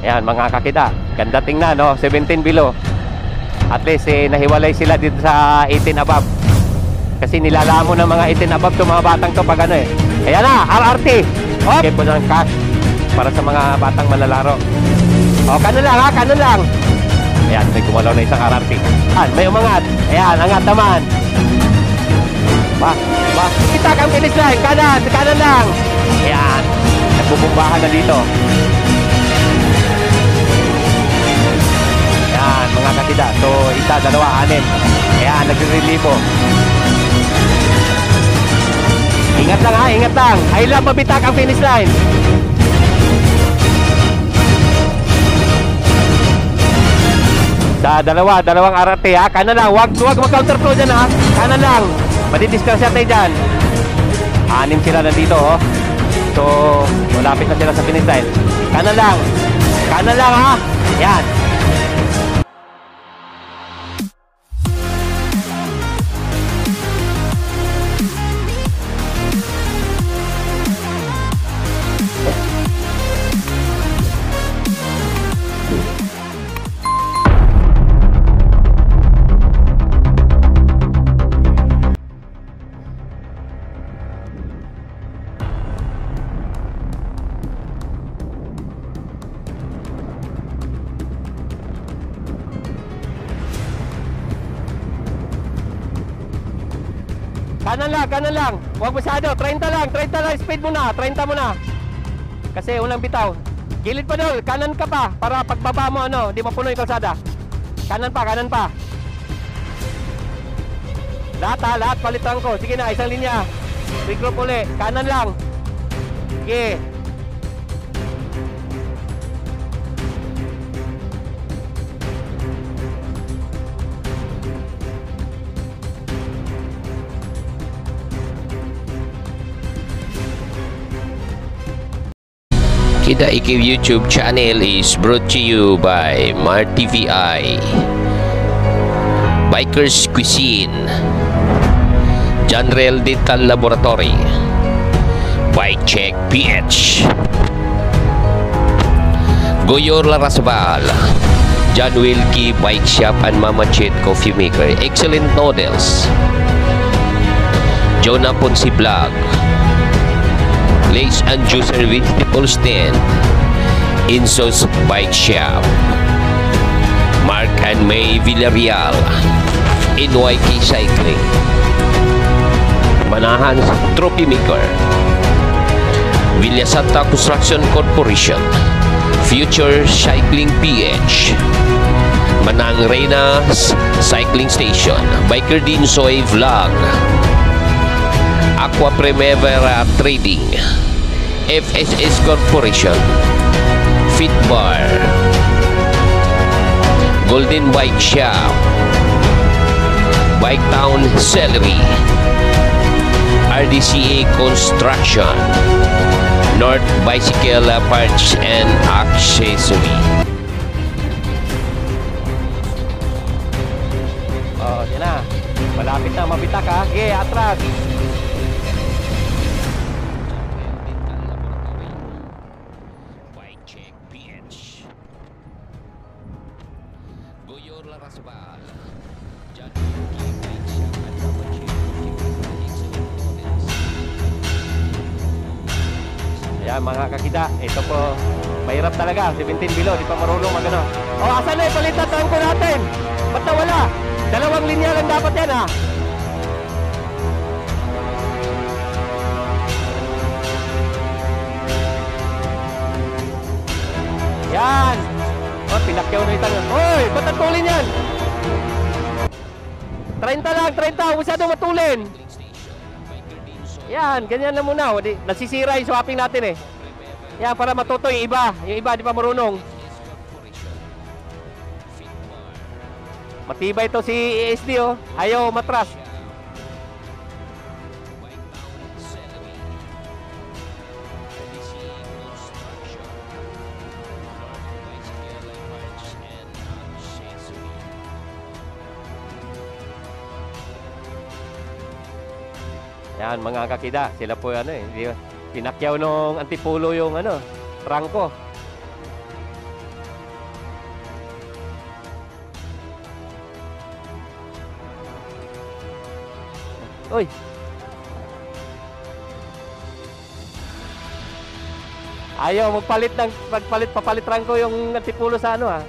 Ayan, mga kakida. Ganda tingnan, no? 17 below. At least, nahiwalay sila dito sa 18 above. Kasi nilalamon ng mga 18 above to mga batang to pag ano eh. Ayan na, RRT. Oh, okay po ng cash para sa mga batang manlalaro. O, kanon lang ha, kanon lang. Ayan, may gumalaw na isang RRT. Ayan, may umangat. Ayan, angat naman. Kita kang finish line. Kanan lang. Ayan, nagbubumbahan na dito. Ayan, mga kakida. So, isa, dalawa, anim. Ayan, nagre-relivo. Ingat lang ha, ingat lang. Ay lang, mabitak ang finish line. Sa dalawang RRT ha, kanan lang. Huwag mag-counter flow dyan ha. Kanan lang. Madidiscuss tayo dyan. Anim sila nandito oh. So, malapit na sila sa finish line. Kanan lang. Kanan lang ha. Yan. Kanan lang. Huwag masyado. 30 lang speed muna. 30 muna. Kasi unang bitaw. Gilid pa doon. Kanan ka pa. Para pagbaba mo, di mapuno yung kalsada. Kanan pa. Lahat. Palitan ko. Sige na, isang linya. Regroup uli. Kanan lang. Sige. Kida IQ YouTube channel is brought to you by Mart TVI, Bikers Cuisine, Janrel Dental Laboratory, Bike Check PH, Goyor Larasbal, John Wilkie Bike Shop and Mama Chet Coffee Maker, Excellent Noodles, Jonah Ponce Vlog, Lace and Juicer Vegetable Stand, Inso's Bike Shop, Mark and May Villarreal, NYK Cycling, Manahan's Trophy Maker, Villa Santa Construction Corporation, Future Cycling PH, Manang Reyna's Cycling Station, Biker Din Soy Vlog, Aqua Primavera Trading, FSS Corporation, Fitbar, Golden Bike Shop, Bike Town Celery, RDCA Construction, North Bicycle Parts and Accessory. Oh, yan na. Malapit na, mabitak ha. Okay, atras. Ayan mga kakida, ito po mahirap talaga, 17 below, di pa marunong magano. O asan na ipalitan ko natin? Ba't nawala? Dalawang linya lang dapat yan ha. Yan. O pinakyaw na itang. Hoy, ba't natulin yan? 30 lang, 30, masyadong matulin. Yan, ganyan na muna. Nasisira yung swapping natin eh. Yan, para matuto yung iba. Yung iba, di pa marunong. Matibay ito si ESD oh. Ayaw matras. Yan mga kakida, sila po ano eh, pinakyaw nung Antipolo yung trangko. Uy. Ayaw, papalit Rangko yung Antipulo sa ano ha.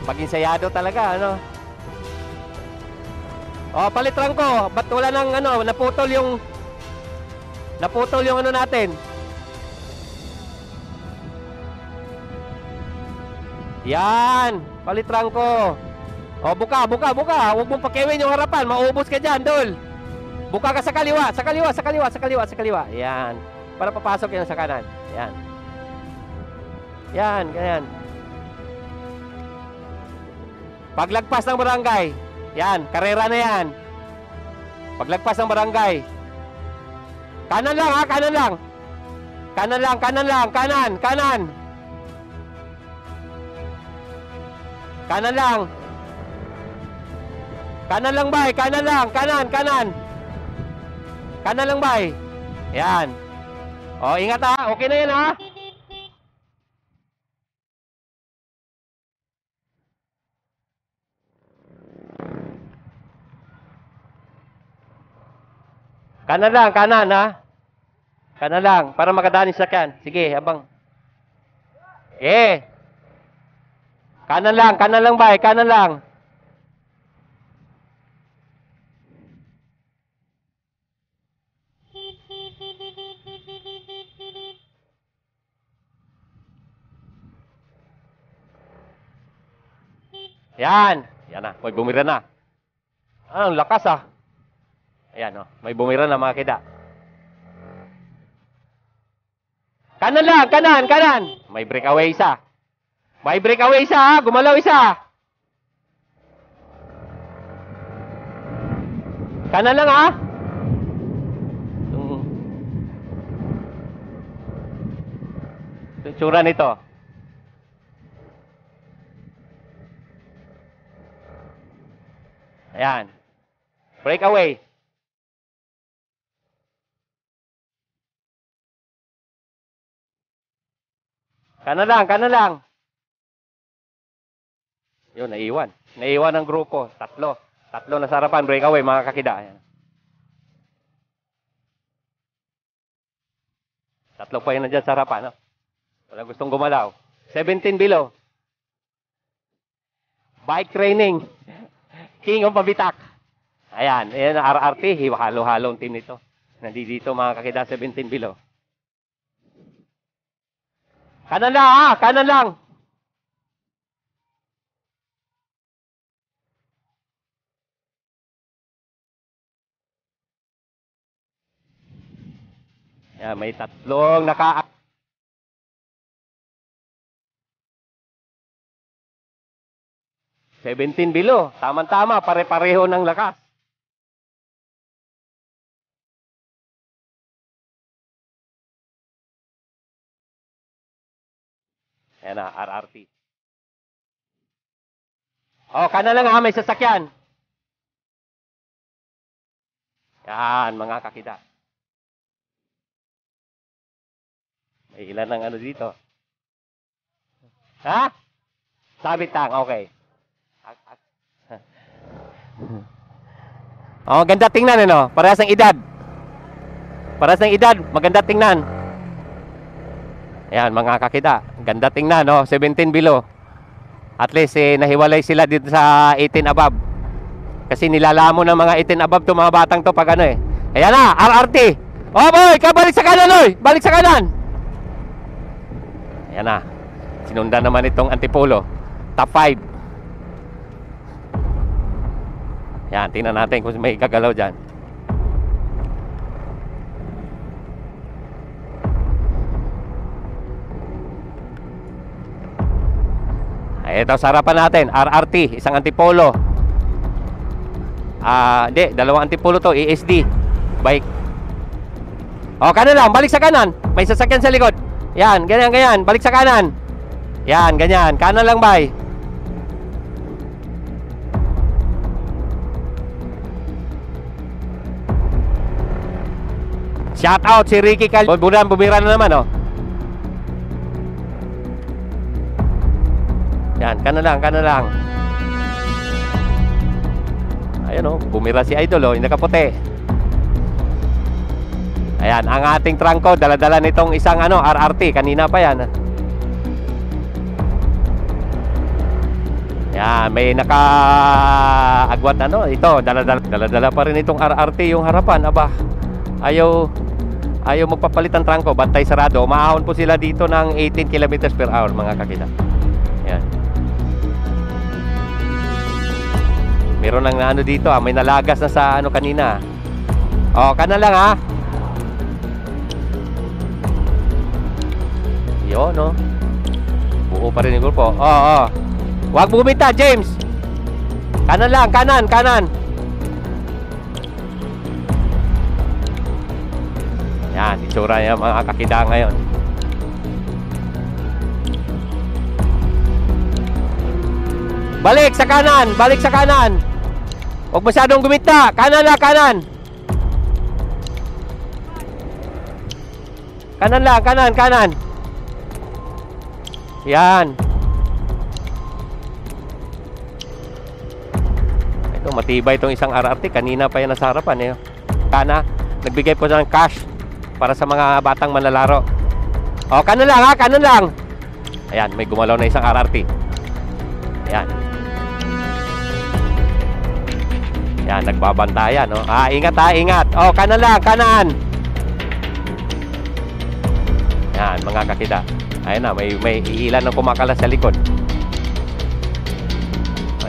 Pag-insayado talaga, ano? Oh, palit Rangko. Ba't wala nang ano, naputol yung ano natin? Yan, palit Rangko. Oh, buka. Huwag mong pakiwin yung harapan, maubos ka diyan, Dol. Buka ka sa kaliwa. Yan. Para papasok yan sa kanan. Yan. Yan, ganyan. Paglagpas ng barangay, yan, karera na yan. Paglagpas ng barangay. Kanan lang ha, kanan lang. Kanan. Kanan lang. Kanan lang bay, kanan. Kanan lang bay. Yan. O, ingat ha, okay na yan ha. Kanan lang ha. Kanan lang para makadaan sa sakyan. Sige, abang. Kanan lang bay, kanan lang. Yan. Yan na, may bumira na. Ang lakas ah. Ayan oh, may bumira na mga kida. Kanan lang, kanan. May breakaway isa. Ha, gumalaw isa. Kanan lang ha. Ito tsura nito. Ayan. Breakaway. Kanan lang. Yun, naiwan. Naiwan ng grupo. Tatlo na sa harapan. Breakaway, mga kakida. Ayan. Tatlo pa yun na dyan sa harapan. No? Walang gustong gumalaw. 17 below. Bike training. King of Pabitak. Ayan. Ayan, RRT. Halo-halong team nito. Nandito mga kakida, 17 below. Kanan lang ha, kanan lang. Yan, may tatlong 17 below. Tama-tama, pare-pareho ng lakas. Ayan na, RRT. Oh, kanan lang ha, may sasakyan. Yan, mga kakida. May ilan ng ano dito. Ha? Sabit lang, okay. Oh, ganda tingnan ano. Parehas ng edad. Maganda tingnan. Ayan, mga kakida. Ganda tingnan, no? 17 below. At least, nahiwalay sila dito sa 18 above. Kasi nilalamon ng mga 18 above to mga batang to pag ano eh. Ayan na, RRT. Oh boy, balik sa kanan, oy. Balik sa kanan. Ayan na. Sinundan naman itong Antipolo. Top 5. Ayan, tingnan natin kung may gagalaw dyan. Ito sa harapan natin, RRT, isang Antipolo. Hindi, dalawang Antipolo to, ESD bike. O, kanan lang, balik sa kanan. May sasakyan sa likod. Yan, ganyan, balik sa kanan. Yan, ganyan, kanan lang bay. Shout out si Ricky Cal. Bumira na naman, oh. Yan, kana lang. Ayan, oh, bumira si Idol, oh, yung nakaputi. Ayan, ang ating trangko, dala-dala nitong isang RRT, kanina pa yan. Yan, may naka-agwat ito, dala-dala pa rin itong RRT yung harapan. Aba, ayaw magpapalit ang trangko, bantay sarado. Umaahon po sila dito ng 18 kilometers per hour, mga kakita. Yan. Meron ng dito, may nalagas na sa kanina. Oh, kana lang, ha. Yun, no. Buo pa rin yung grupo. Oh. Huwag bumita, James. Kanan lang, kanan. Yan, itsura niya mga kakida ngayon. Balik sa kanan. Huwag masyadong gumita. Kanan lang, kanan. Kanan. Yan. Ito, matibay itong isang RRT. Kanina pa yan nasa harapan, eh. Nagbigay po ng cash para sa mga batang manlalaro. O, kanan lang, ha. Kanan lang. Ayan, may gumalaw na isang RRT. Ayan. Yan, nagbabantayan, no? Ingat. Oh, kanan lang, kanan. Yan, mga kakida. Ayun na, may ilan na kumakalas sa likod.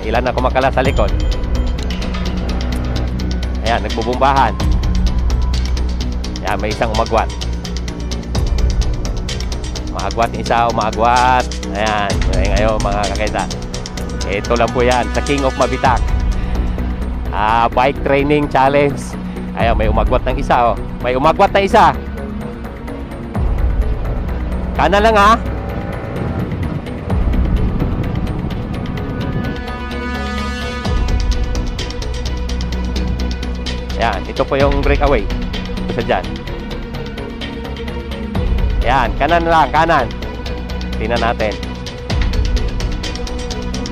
Ilan na kumakalas sa likod. Ayan, nagbubumbahan. Yan, may isang umagwat. Umagwat. Ayan, ngayon, mga kakida. Ito lang po yan, sa King of Mabitak. Bike training challenge. Ayan, may umagwat ng isa, oh. May umagwat na isa. Kanan lang, ha. Ayan, ito po yung breakaway. Isa dyan. Ayan, kanan lang, kanan. Tingnan natin.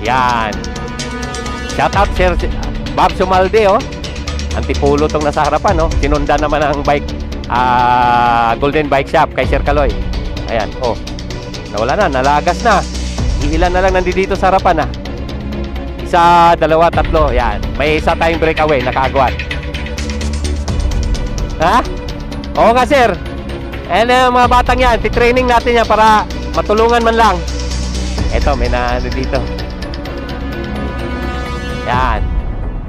Yan. Shout out Sir Bob Sumalde, oh. Antipulo tong nasa harapan, oh. Sinundan naman ang bike Golden Bike Shop kay Sir Kaloy. Ayan, oh. Nawala na, nalagas na. Ilan na lang nandito sa harapan, ha. Isa, dalawa, tatlo. Yan. May isa tayong breakaway, nakaagwat. Ha? Oo nga, sir. Ayan, mga batang yan. Titraining natin yan para matulungan man lang. Eto, may dito. Yan.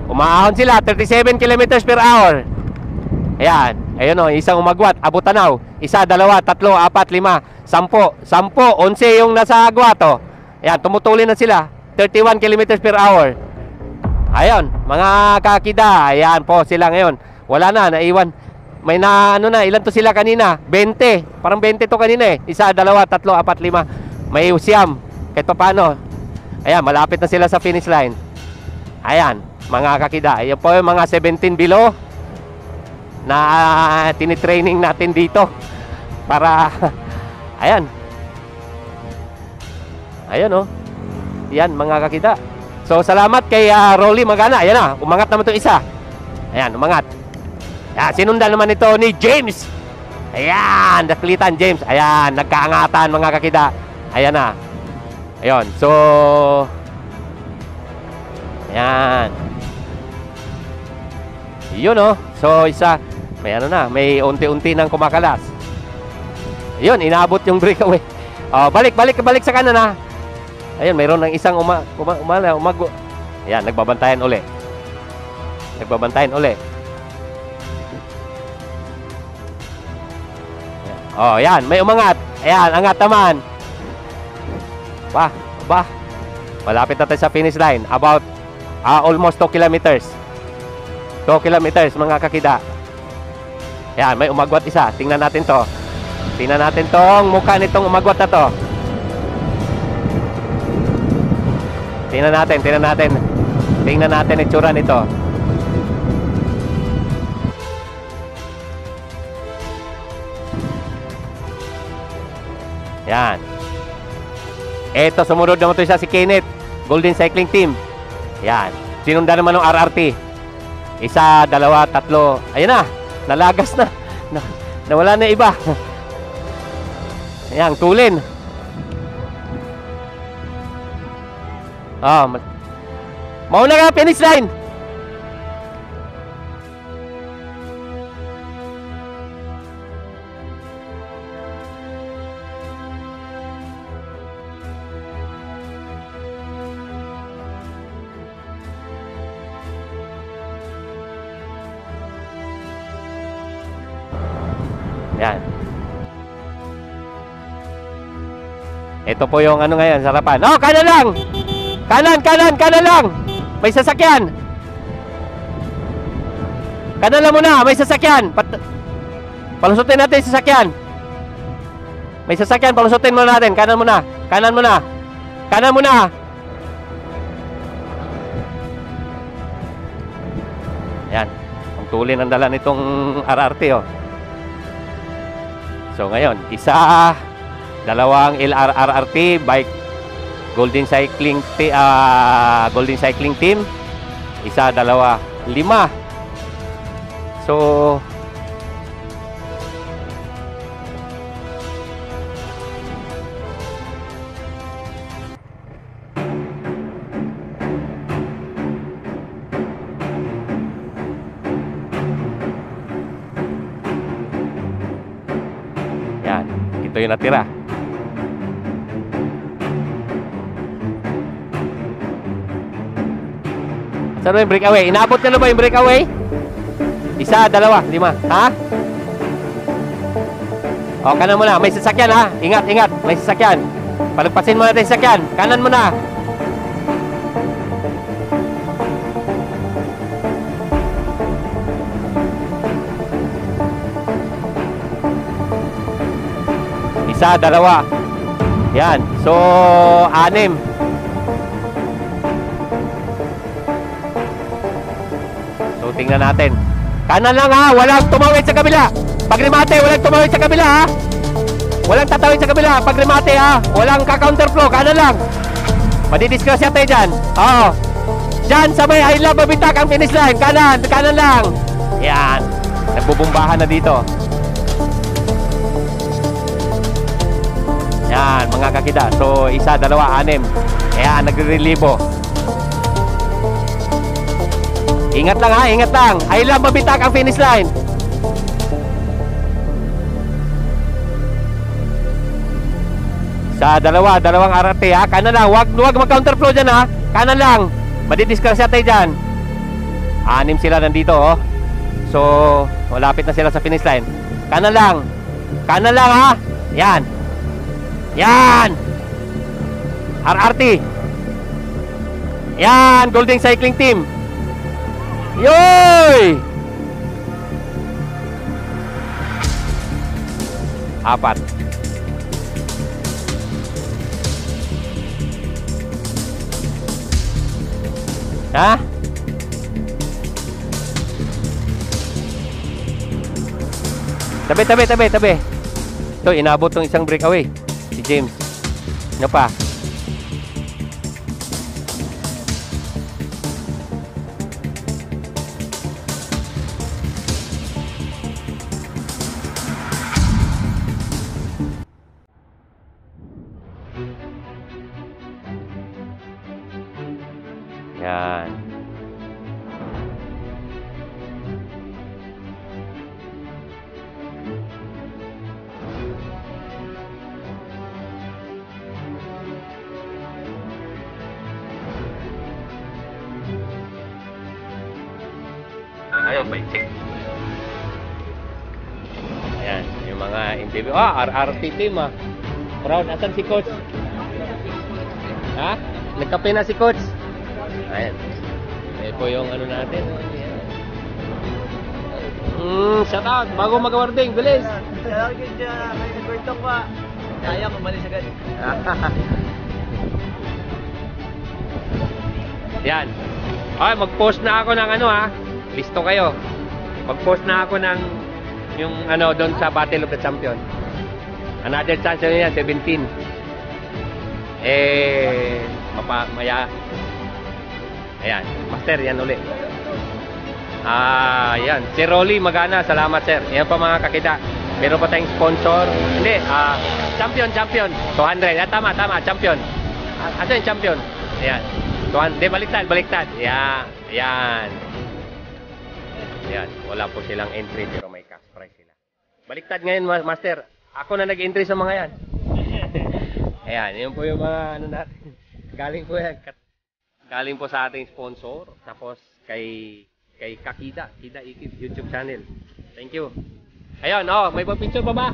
Umaahon sila, 37 kilometers per hour. Ayan. Ayun, o, isang umagwat, abutanaw. Isa, dalawa, tatlo, apat, lima, 10, 11 yung nasa agwat, o. Ayan, tumutuli na sila. 31 kilometers per hour. Ayun, mga kakida. Ayan po sila ngayon. Wala na, naiwan. May ilan to sila kanina? 20. Parang 20 to kanina, eh. Isa, dalawa, tatlo, apat, lima. May siyam. Kahit pa paano. Ayan, malapit na sila sa finish line. Ayan, mga kakida. Ayan po yung mga 17 below na tinitraining natin dito. Para, ayan. Ayan, oh. Ayan, mga kakida. So, salamat kay Rolly Magana. Ayan na, umangat naman itong isa. Ayan, umangat. Ayan, sinundan naman ito ni James. Ayan, naklitan James. Ayan, nagkaangatan, mga kakida. Ayan na. Ayan, so, ayan. Yun, oh. So, isa, may may unti-unti nang kumakalas. Yun, inaabot yung breakaway. Balik sa kanan, ha. Ayun, mayroon ng isang Ayan, nagbabantayan uli. Ayan, may umangat. Ayan, angat naman. Malapit na tayo sa finish line. About almost 2 kilometers. 2 kilometers, mga kakida. Ayan, may umagwat isa. Tingnan natin to. Tingnan natin tong mukha nitong umagwat na to. Tingnan natin itsura nito. Yan. Eto, sumunod naman to isa si Kenneth. Golden Cycling Team. Yan. Sinundan naman ng RRT. Isa, dalawa, tatlo. Ayan na. Nalagas na. Nawala na iba. Ayan, tulin. Mauna ka, finish line. Yan. Ito po yung ano ngayon, sarapan. Oh, kanan lang! Kanan lang! May sasakyan! Kanan lang muna, may sasakyan! Palusutin natin yung sasakyan! May sasakyan, palusutin muna natin. Kanan muna! Yan. Ang tulin ang dala nitong RRT, oh. So ngayon, isa, dalawang LRRT bike Golden Cycling Team, isa, dalawa, 5. So yan, ito yung natira. Saan yung breakaway? Inabot na ba yung breakaway? Isa, dalawa, 5. Ha? O, kanan mo na. May sasakyan, ha? Ingat. May sasakyan. Palagpasin mo natin yung sasakyan. Kanan mo na. Isa, dalawa. Yan. So, 6. So, tingnan natin. Kanan lang, ha? Walang tumawid sa kabila. Pag remate, walang tumawid sa kabila, ha? Walang tatawid sa kabila. Pag remate, ha? Walang ka-counterflow. Kanan lang. Madidisgrasya tayo dyan. Oo. Dyan sa may I love Babintak ang finish line. Kanan lang. Yan. Nagbubumbahan na dito. Yan, mga kakida. So, isa, dalawa, 6. Ayan, nagre-relibo. Ingat lang, ha, ingat lang. I love Babintak ang finish line. Sa dalawang RRT, ha. Kanan lang, wag mag-counterflow dyan, ha. Kanan lang. Madidisgrasya tayo dyan. 6 sila nandito, oh. So, malapit na sila sa finish line. Kanan lang, ha. Yan. RRT. Yan, Golden Cycling Team. Yoy! 4. Ha? Tabi. Ito, inabot tong isang breakaway. Si James. Ano pa? Yan. Ayaw ba i-check? Ayan, yung mga interview. RRT team, ah. Proud. Asan si coach? Ha? Nagkape na si coach? Ayan. Ayan po yung ano natin. Shout out. Bago mag-awarding. Bilis. Shout out kay Bertok pa. Kaya kumalis agad. Yan. Okay, mag-post na ako ng ano, ha. Listo kayo. Mag-post na ako ng yung ano doon sa Battle of the Champion. Another chance nyo yan, 17. Maya. Ayan, master, yan uli. Yan. Si Rolly Magana, salamat sir. Yan pa mga kakita. Meron pa tayong sponsor. Hindi, champion. 200. Tama, champion. Ano yung champion? Ayan. 200. Baliktad. Ayan. Ayan. Wala po silang entry pero may cash price sila. Baliktad ngayon, master. Ako na nag-entry sa mga yan. Ayan, yun po yung mga ano natin. Galing po yan. Galing po sa ating sponsor. Tapos kay Kakida Ikip YouTube channel. Thank you. Ayun, may picture pa ba?